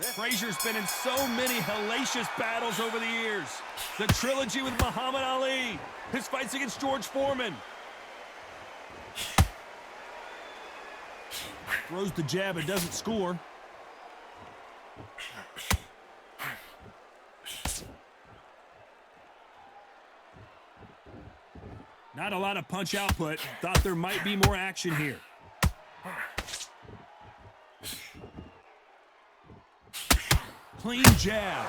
Frazier's been in so many hellacious battles over the years. The trilogy with Muhammad Ali, his fights against George Foreman. Throws the jab and doesn't score. Not a lot of punch output. Thought there might be more action here. Clean jab.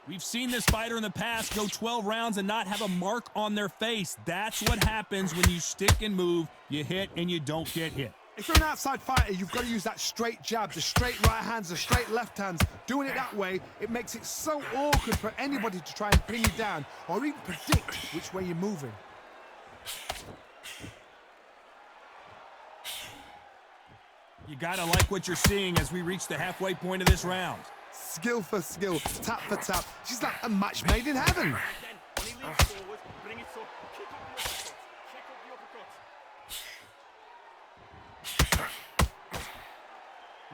We've seen this fighter in the past go 12 rounds and not have a mark on their face. That's what happens when you stick and move. You hit and you don't get hit. If you're an outside fighter, you've got to use that straight jab, the straight right hands, the straight left hands. Doing it that way, it makes it so awkward for anybody to try and pin you down or even predict which way you're moving. You gotta like what you're seeing as we reach the halfway point of this round. Skill for skill, tap for tap. She's like a match made in heaven.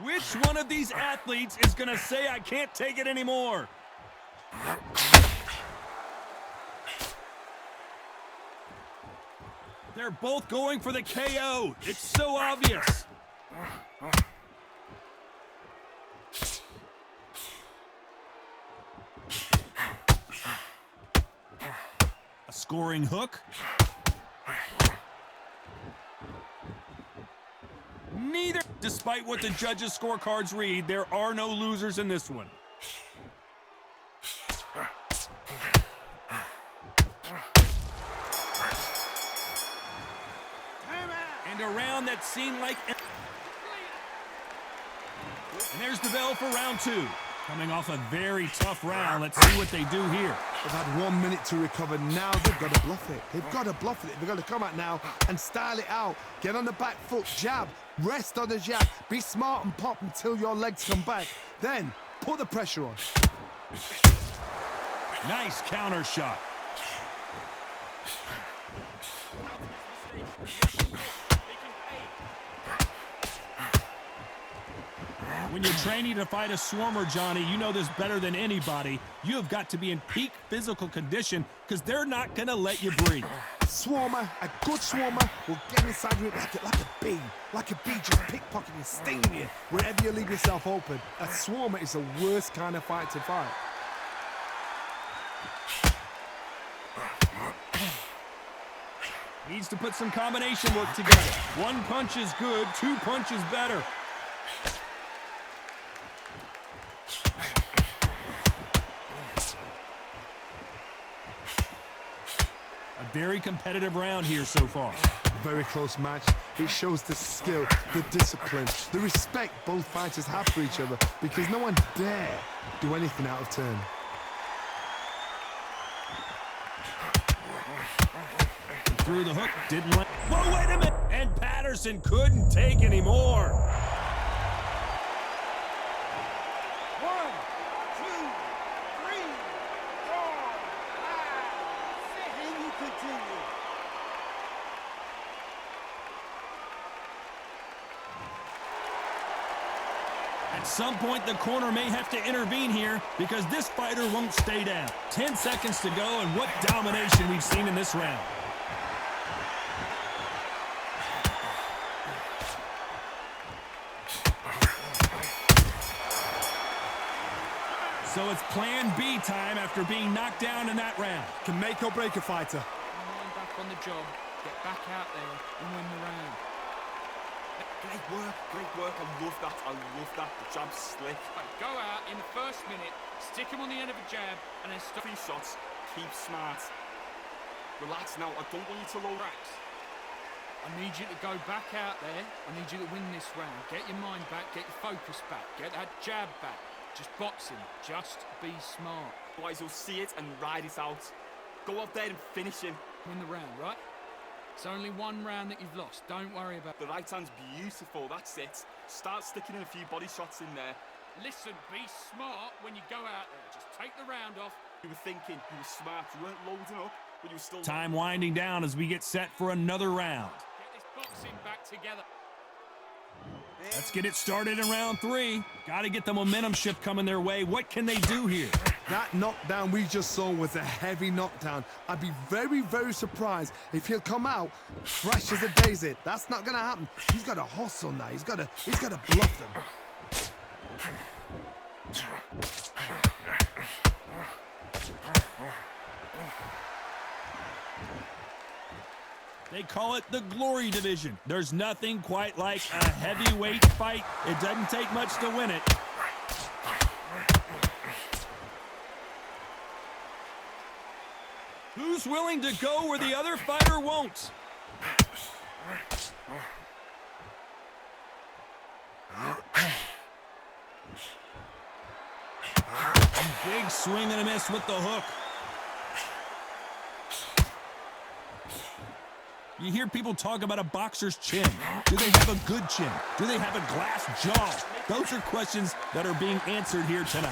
Which one of these athletes is gonna say, I can't take it anymore? They're both going for the KO. It's so obvious. A scoring hook. Neither. Despite what the judges' scorecards read, there are no losers in this one. And a round that seemed like... And there's the bell for round two. Coming off a very tough round. Let's see what they do here. They've had 1 minute to recover. Now they've got to bluff it. They've got to bluff it. They've got to come out now and style it out. Get on the back foot, jab, rest on the jab. Be smart and pop until your legs come back. Then put the pressure on. Nice counter shot. When you're training to fight a swarmer, Johnny, you know this better than anybody. You have got to be in peak physical condition because they're not going to let you breathe. Swarmer, a good swarmer, will get inside you like a bee. Like a bee just pickpocketing, stinging you wherever you leave yourself open. A swarmer is the worst kind of fight to fight. Needs to put some combination work together. One punch is good, two punches better. A very competitive round here so far. Very close match. It shows the skill, the discipline, the respect both fighters have for each other because no one dare do anything out of turn. Through the hook, didn't let... Whoa, wait a minute! And Patterson couldn't take any more. 1, 2, 3, 4, 5, 6, and you continue. At some point, the corner may have to intervene here because this fighter won't stay down. 10 seconds to go, and what domination we've seen in this round. So it's plan B time after being knocked down in that round. Can make or break a fighter. Mind back on the job, get back out there and win the round. Great work, great work. I love that. The jab's slick. Right, go out in the first minute, stick him on the end of a jab, and then stop. 3 shots, keep smart. Relax now, I don't want you to low racks. I need you to go back out there. I need you to win this round. Get your mind back, get your focus back, get that jab back. Just box him. Just be smart. Otherwise, you'll see it and ride it out. Go out there and finish him. Win the round, right? It's only one round that you've lost. Don't worry about it. The right hand's beautiful. That's it. Start sticking in a few body shots in there. Listen, be smart when you go out there. Just take the round off. You were thinking, you were smart. You weren't loading up. but you still... Time winding down as we get set for another round. Get this boxing back together. Let's get it started in round 3. Got to get the momentum shift coming their way. What can they do here? That knockdown we just saw was a heavy knockdown. I'd be very, very surprised if he'll come out fresh as a daisy. That's not going to happen. He's got to hustle now. He's got to bluff them. They call it the Glory Division. There's nothing quite like a heavyweight fight. It doesn't take much to win it. Who's willing to go where the other fighter won't? Big swing and a miss with the hook. You hear people talk about a boxer's chin. Do they have a good chin? Do they have a glass jaw? Those are questions that are being answered here tonight.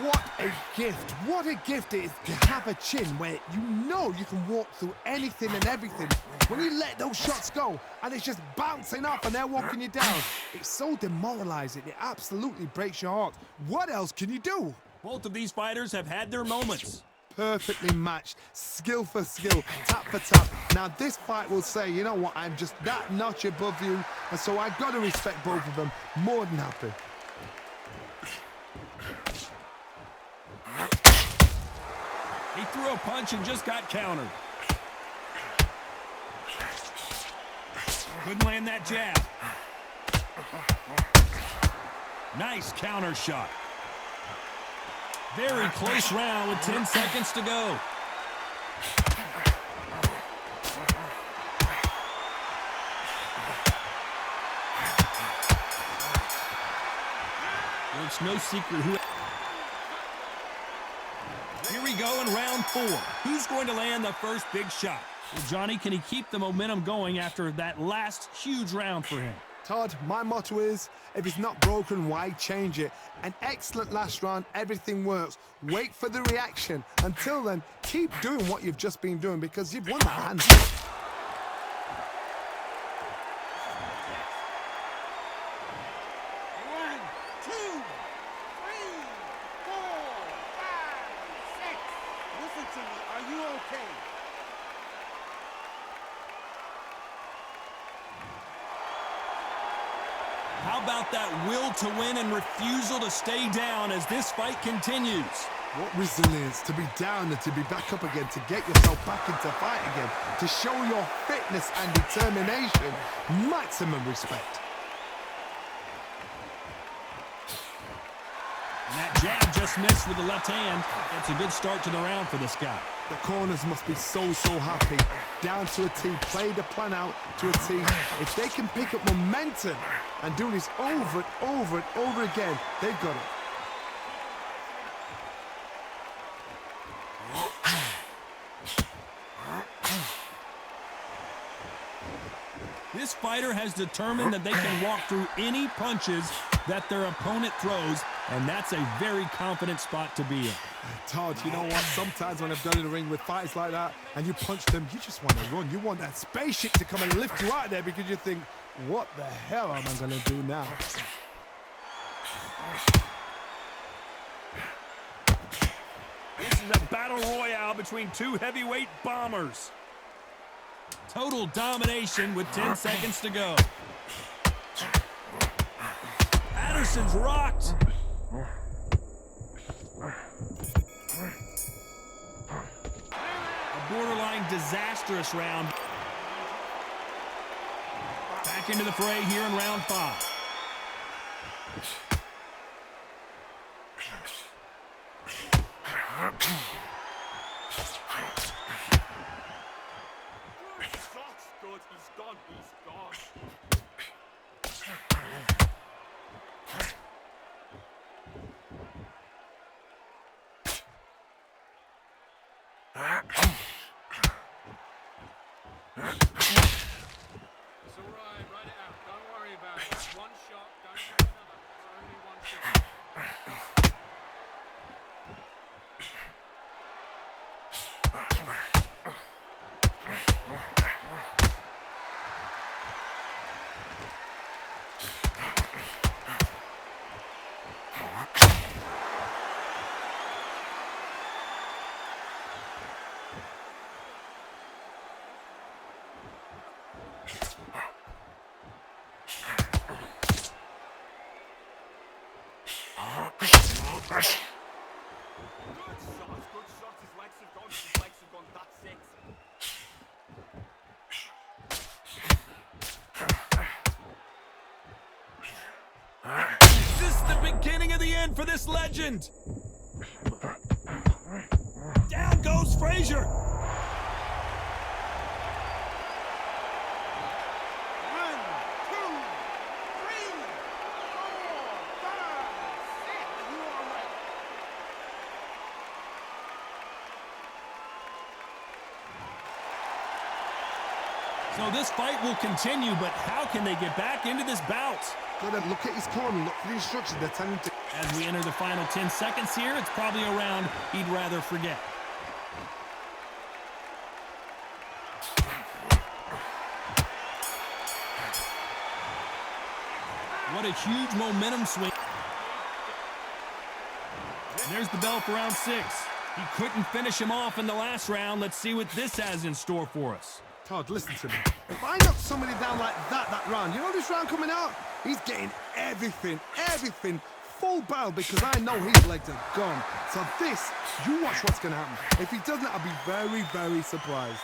What a gift. What a gift it is to have a chin where you know you can walk through anything and everything. When you let those shots go and it's just bouncing up and they're walking you down, it's so demoralizing. It absolutely breaks your heart. What else can you do? Both of these fighters have had their moments. Perfectly matched, skill for skill, tap for tap. Now this fight will say, you know what, I'm just that notch above you, and so I've got to respect both of them. More than happy. He threw a punch and just got countered. Couldn't land that jab. Nice counter shot. Very close round with 10 seconds to go. Well, it's no secret who... Here we go in round 4. Who's going to land the first big shot? Well, Johnny, can he keep the momentum going after that last huge round for him? Todd, my motto is, if it's not broken, why change it? An excellent last round, everything works. Wait for the reaction. Until then, keep doing what you've just been doing because you've won that hand. 1, 2, 3, 4, 5, 6. Listen to me. Are you okay? How about that will to win and refusal to stay down as this fight continues? What resilience to be down and to be back up again, to get yourself back into fight again, to show your fitness and determination. Maximum respect. And that jab just missed with the left hand. That's a good start to the round for this guy. The corners must be so happy. Down to a T, play the plan out to a T. If they can pick up momentum and do this over and over and over again, they've got it. This fighter has determined that they can walk through any punches that their opponent throws, and that's a very confident spot to be in. Todd, you know what? Sometimes when I've done in the ring with fights like that and you punch them, you just want to run. You want that spaceship to come and lift you out there because you think, what the hell am I going to do now? This is a battle royale between two heavyweight bombers. Total domination with 10 seconds to go. Patterson's rocked. A borderline disastrous round. Back into the fray here in round 5. That's good. He's gone. He's gone. It's all right, write it out. Don't worry about it. It's one shot, don't take another. It's only one shot. on for this legend. Down goes Frazier. 1, 2, 3, 4, 5, 6. You all right? So this fight will continue, but how can they get back into this bout? Gotta look at his corner, look for the instructions they're telling him to. As we enter the final 10 seconds here, it's probably a round he'd rather forget. What a huge momentum swing. There's the bell for round 6. He couldn't finish him off in the last round. Let's see what this has in store for us. Todd, listen to me. If I knock somebody down like that round, you know this round coming out? He's getting everything, full barrel, because I know his legs are gone. So this, you watch what's going to happen. If he doesn't, I'll be very, very surprised.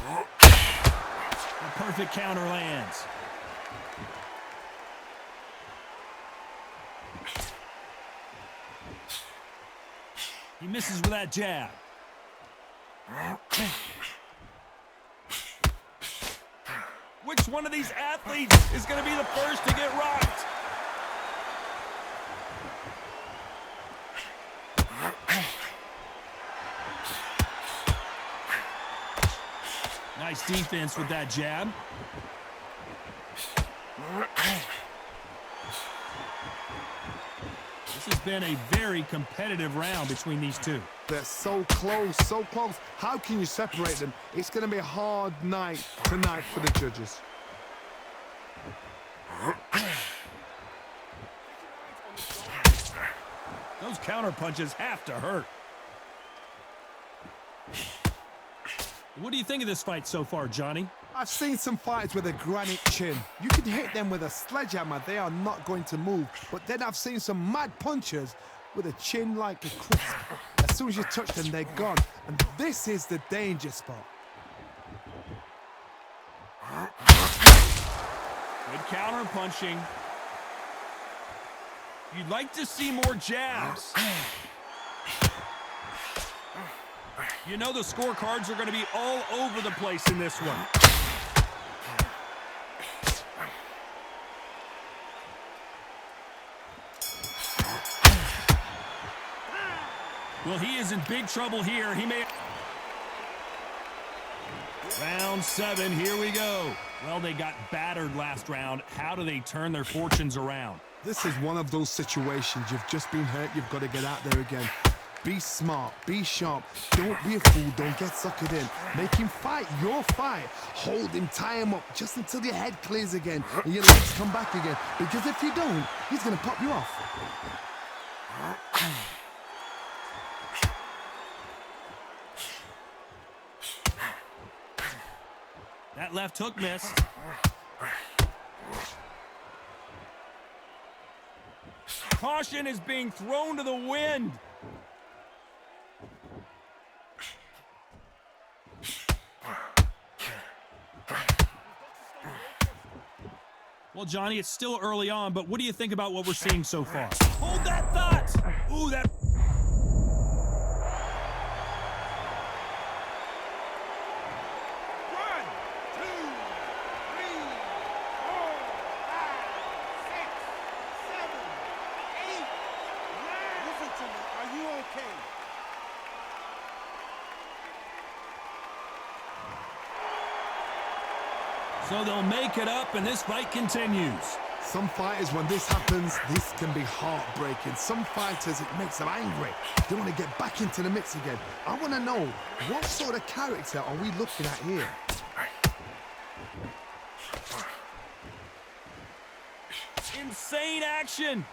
A perfect counter lands. He misses with that jab. Which one of these athletes is going to be the first to get rocked? Nice defense with that jab. This has been a very competitive round between these two. They're so close, so close. How can you separate them? It's going to be a hard night tonight for the judges. Those counter punches have to hurt. What do you think of this fight so far, Johnny? I've seen some fighters with a granite chin. You can hit them with a sledgehammer, they are not going to move. But then I've seen some mad punchers with a chin like a crisp. As soon as you touch them, they're gone. And this is the danger spot. Good counter punching. You'd like to see more jabs. You know the scorecards are going to be all over the place in this one. Well, he is in big trouble here. He may... Round 7, here we go. Well, they got battered last round. How do they turn their fortunes around? This is one of those situations. You've just been hurt. You've got to get out there again. Be smart. Be sharp. Don't be a fool. Don't get suckered in. Make him fight your fight. Hold him. Tie him up just until your head clears again and your legs come back again. Because if you don't, he's going to pop you off. That left hook missed. Caution is being thrown to the wind. Well, Johnny, it's still early on, but what do you think about what we're seeing so far? Hold that thought! Ooh, that... So they'll make it up, and this fight continues. Some fighters, when this happens, this can be heartbreaking. Some fighters, it makes them angry. They want to get back into the mix again. I want to know, what sort of character are we looking at here? Insane action!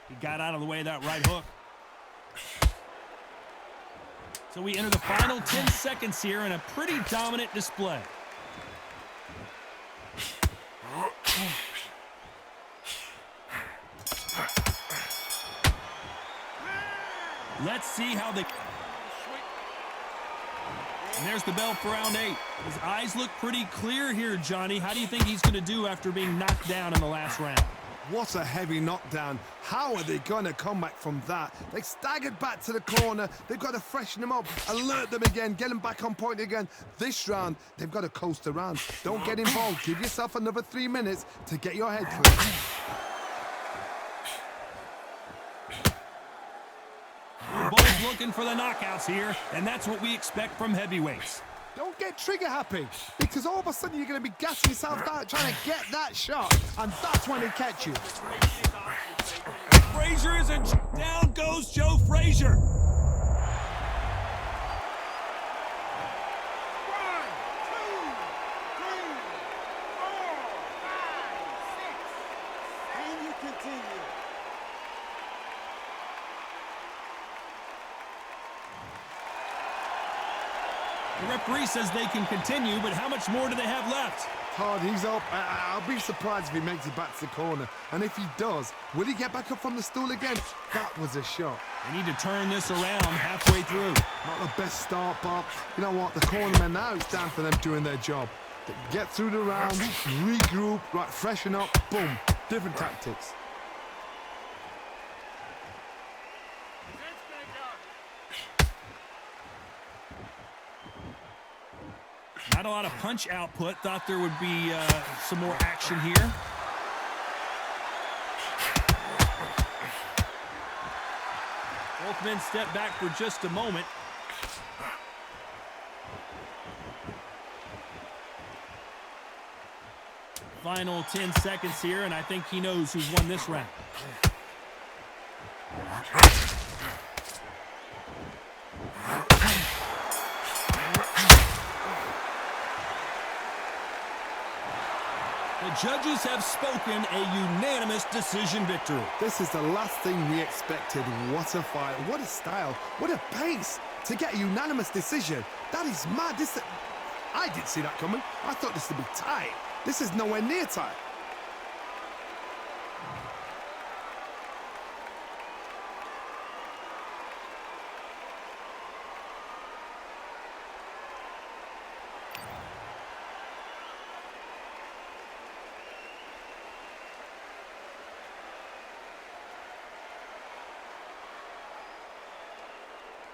He got out of the way of that right hook. So we enter the final 10 seconds here in a pretty dominant display. Let's see how they... And there's the bell for round 8. His eyes look pretty clear here, Johnny. How do you think he's going to do after being knocked down in the last round? What a heavy knockdown. How are they going to come back from that? They staggered back to the corner. They've got to freshen them up, alert them again, get them back on point again. This round, they've got to coast around. Don't get involved. Give yourself another 3 minutes to get your head through. We're both looking for the knockouts here, and that's what we expect from heavyweights. Don't get trigger happy, because all of a sudden you're going to be gassing yourself out trying to get that shot, and that's when they catch you. Frazier is in. Down goes Joe Frazier. 1, 2, 3, 4, 5, 6. Can you continue? The referee says they can continue, but how much more do they have left? Hard, he's up. I'll be surprised if he makes it back to the corner. And if he does, will he get back up from the stool again? That was a shot. They need to turn this around halfway through. Not the best start, but you know what? The cornermen now, it's down for them doing their job. They get through the round, regroup, right, freshen up, boom. Different tactics. Not a lot of punch output. Thought there would be some more action here. Both men step back for just a moment. Final 10 seconds here, and I think he knows who's won this round. The judges have spoken, a unanimous decision victory. This is the last thing we expected. What a fight, what a style, what a pace to get a unanimous decision. That is mad. I didn't see that coming. I thought this would be tight. This is nowhere near tight.